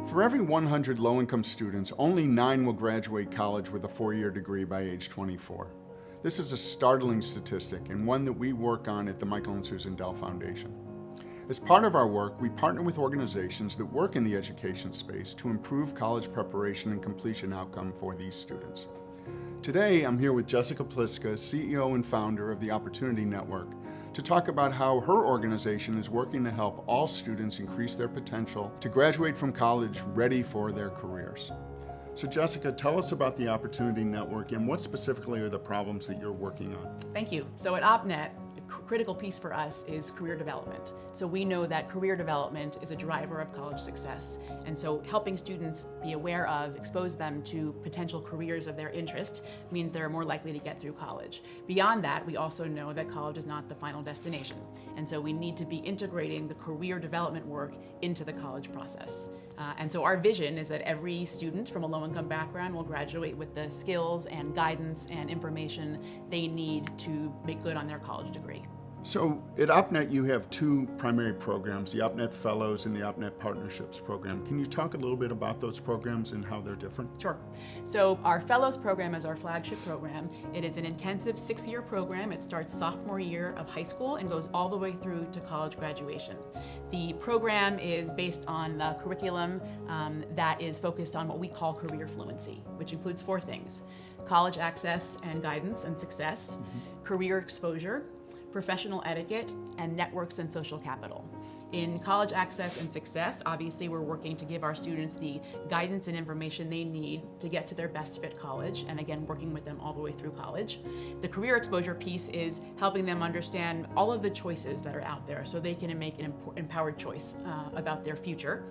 For every 100 low-income students, only 9 will graduate college with a 4-year degree by age 24. This is a startling statistic and one that we work on at the Michael and Susan Dell Foundation. As part of our work, we partner with organizations that work in the education space to improve college preparation and completion outcome for these students. Today, I'm here with Jessica Pliska, CEO and founder of the Opportunity Network, to talk about how her organization is working to help all students increase their potential to graduate from college ready for their careers. So Jessica, tell us about the Opportunity Network and what specifically are the problems that you're working on? Thank you. So at OpNet, a critical piece for us is career development. So we know that career development is a driver of college success. And so helping students be aware of, expose them to potential careers of their interest means they're more likely to get through college. Beyond that, we also know that college is not the final destination. And so we need to be integrating the career development work into the college process. And so our vision is that every student from a low-income background will graduate with the skills and guidance and information they need to make good on their college degree. So at OpNet, you have 2 primary programs, the OpNet Fellows and the OpNet Partnerships program. Can you talk a little bit about those programs and how they're different? Sure. So our Fellows program is our flagship program. It is an intensive 6-year program. It starts sophomore year of high school and goes all the way through to college graduation. The program is based on the curriculum that is focused on what we call career fluency, which includes 4 things: college access and guidance and success, career exposure, professional etiquette, and networks and social capital. In college access and success, obviously we're working to give our students the guidance and information they need to get to their best fit college, and again, working with them all the way through college. The career exposure piece is helping them understand all of the choices that are out there so they can make an empowered choice about their future.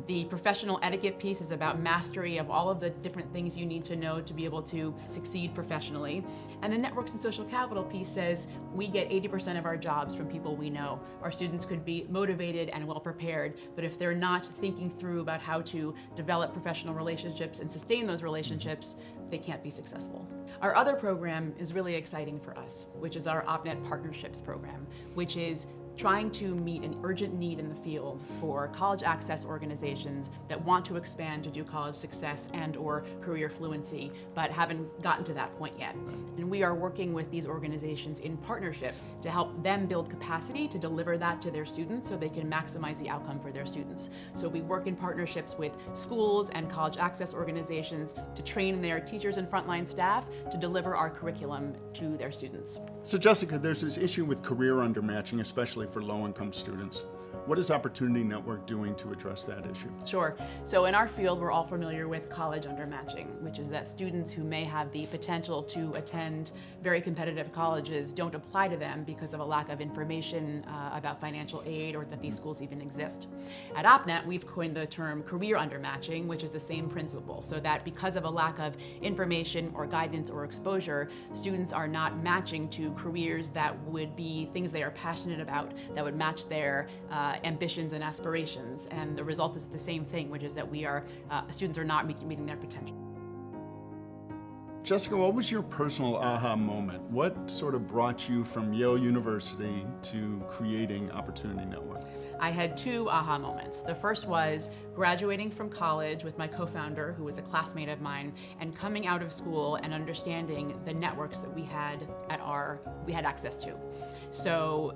The professional etiquette piece is about mastery of all of the different things you need to know to be able to succeed professionally. And the networks and social capital piece says we get 80% of our jobs from people we know. Our students could be motivated and well prepared, but if they're not thinking through about how to develop professional relationships and sustain those relationships, they can't be successful. Our other program is really exciting for us, which is our OpNet Partnerships program, which is trying to meet an urgent need in the field for college access organizations that want to expand to do college success and or career fluency, but haven't gotten to that point yet. And we are working with these organizations in partnership to help them build capacity to deliver that to their students so they can maximize the outcome for their students. So we work in partnerships with schools and college access organizations to train their teachers and frontline staff to deliver our curriculum to their students. So Jessica, there's this issue with career undermatching, especially for low-income students. What is Opportunity Network doing to address that issue? Sure. So in our field, we're all familiar with college undermatching, which is that students who may have the potential to attend very competitive colleges don't apply to them because of a lack of information about financial aid or that these schools even exist. At OpNet, we've coined the term career undermatching, which is the same principle, so that because of a lack of information or guidance or exposure, students are not matching to careers that would be things they are passionate about, that would match their ambitions and aspirations, and the result is the same thing, which is that students are not meeting their potential. Jessica, what was your personal aha moment? What sort of brought you from Yale University to creating Opportunity Network? I had 2 aha moments. The first was graduating from college with my co-founder, who was a classmate of mine, and coming out of school and understanding the networks that we had access to. So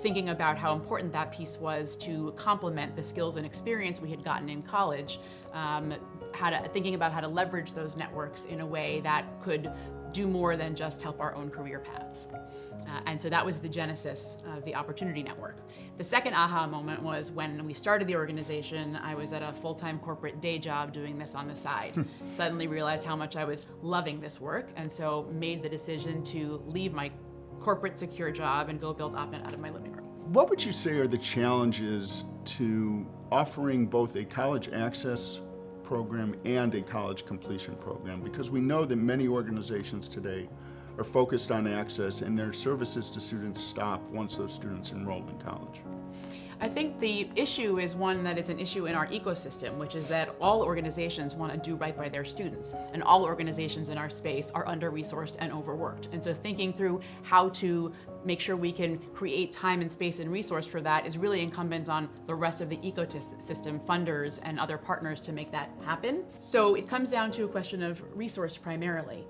thinking about how important that piece was to complement the skills and experience we had gotten in college, thinking about how to leverage those networks in a way that could do more than just help our own career paths. And so that was the genesis of the Opportunity Network. The second aha moment was when we started the organization. I was at a full-time corporate day job doing this on the side. Suddenly realized how much I was loving this work, and so made the decision to leave my corporate secure job and go build OpNet out of my living room. What would you say are the challenges to offering both a college access program and a college completion program? Because we know that many organizations today are focused on access and their services to students stop once those students enroll in college. I think the issue is one that is an issue in our ecosystem, which is that all organizations want to do right by their students, and all organizations in our space are under-resourced and overworked. And so thinking through how to make sure we can create time and space and resource for that is really incumbent on the rest of the ecosystem, funders and other partners to make that happen. So it comes down to a question of resource primarily.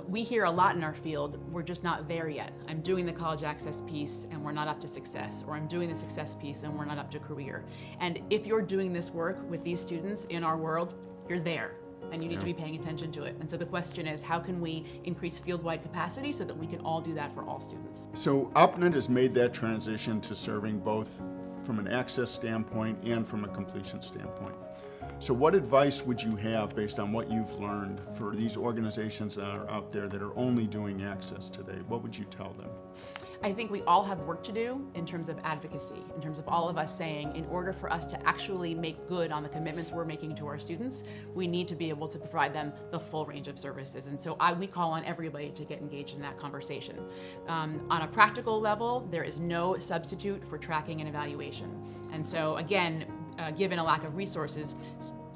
We hear a lot in our field, we're just not there yet. I'm doing the college access piece and we're not up to success, or I'm doing the success piece and we're not up to career. And if you're doing this work with these students in our world, you're there. And you need to be paying attention to it. And so the question is, how can we increase field-wide capacity so that we can all do that for all students? So OpNet has made that transition to serving both from an access standpoint and from a completion standpoint. So what advice would you have based on what you've learned for these organizations that are out there that are only doing access today? What would you tell them? I think we all have work to do in terms of advocacy, in terms of all of us saying, in order for us to actually make good on the commitments we're making to our students, we need to be able to provide them the full range of services. And so we call on everybody to get engaged in that conversation. On a practical level, there is no substitute for tracking and evaluation. And so again, given a lack of resources,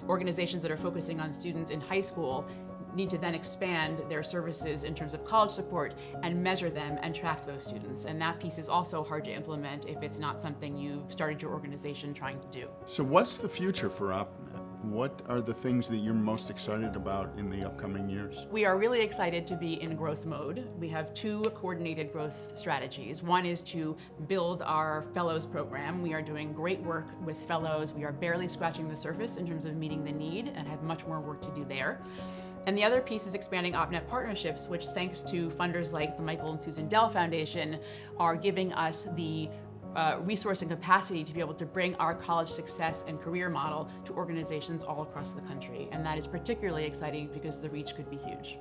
organizations that are focusing on students in high school need to then expand their services in terms of college support and measure them and track those students. And that piece is also hard to implement if it's not something you've started your organization trying to do. So what's the future for OpNet? What are the things that you're most excited about in the upcoming years? We are really excited to be in growth mode. We have two coordinated growth strategies. One is to build our fellows program. We are doing great work with fellows. We are barely scratching the surface in terms of meeting the need and have much more work to do there. And the other piece is expanding OpNet partnerships, which thanks to funders like the Michael and Susan Dell Foundation are giving us the resource and capacity to be able to bring our college success and career model to organizations all across the country. And that is particularly exciting because the reach could be huge.